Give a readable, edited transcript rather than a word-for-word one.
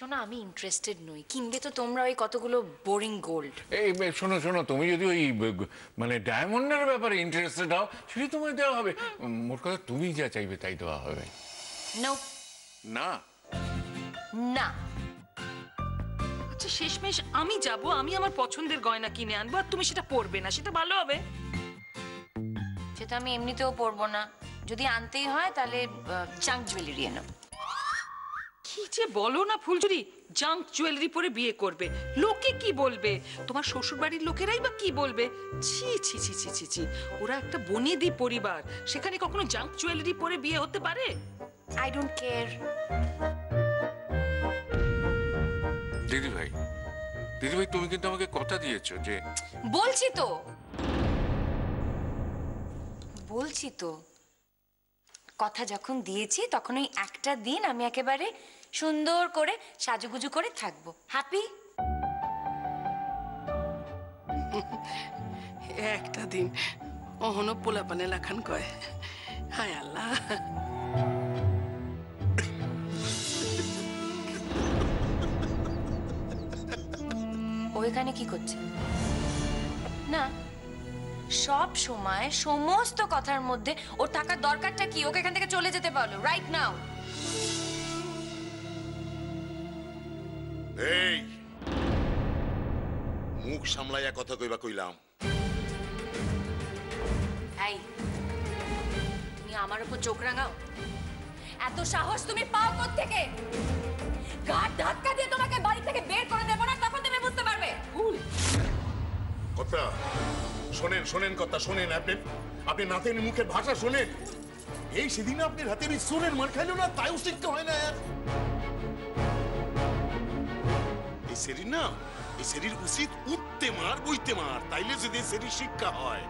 শোনো আমি ইন্টারেস্টেড নই, কিনবে তো তোমরা ওই কতগুলো বোরিং গোল্ড। এই শোনো শোনো, তুমি যদি ওই মানে ডায়মন্ডের ব্যাপারে ইন্টারেস্টেড হও সেটা তোমায় দেওয়া হবে। মোট কথা তুমি যা চাইবে তাই দেওয়া হবে। নো না না। আচ্ছা শেষমেশ আমি যাব, আমি আমার পছন্দের গয়না কিনে আনবো আর তুমি সেটা পরবে না, সেটা ভালো হবে? সেটা আমি এমনিতেও পরবো না, যদি আনতেই হয় তাহলে জাঙ্ক জুয়েলারি এনো। কি যে বলো না ফুলঝুরি, জাঙ্ক জুয়েলারি পরে বিয়ে করবে, লোকে কি বলবে? তোমার শ্বশুর বাড়ির লোকেরাই বা কি বলবে? ছি ছি ছি ছি ছি ছি, ওরা একটা বনেদি পরিবার, সেখানে কখনো জাঙ্ক জুয়েলারি পরে বিয়ে হতে পারে? I don't care. দিদি ভাই তুমি কিন্তু আমাকে কথা দিয়েছো যে। বলছি তো কথা যখন দিয়েছি তখন ওই একটা দিন আমি একেবারে সুন্দর করে সাজুগুজু করে থাকবো। হ্যাপি? একটা দিন অহনো পোলাপানে লাখান কয়, হায় আল্লাহ। ও এখানে কি করছে? না, সব সময় সমস্ত কথার মধ্যে ওর থাকার দরকারটা কি? ওকে এখান থেকে চলে যেতে বলো রাইট নাও। এই মুখ সামলাইয়া কথা কইবা কইলাম। এই তুমি আমার উপর চোখ রাঙাও? এত সাহস তুমি পাও কোত্থেকে? গাড় ধাক্কা দিয়ে তোমাকে বাড়ি থেকে বের করে দেবো না, তখন তুমি বুঝতে পারবে। ফুল কথা শোনেন, শোনেন কথা শোনেন। আপনি নাতের মুখের ভাষা শোনেন। এই সেদিন আপনার হাতের এই সোনের মার খাইলো না, তাইও শিখতে হয় না। এই সেরির না, এই সেরির উচিত উঠতে মার বইতে মার, তাইলে যদি সেরির শিক্ষা হয়।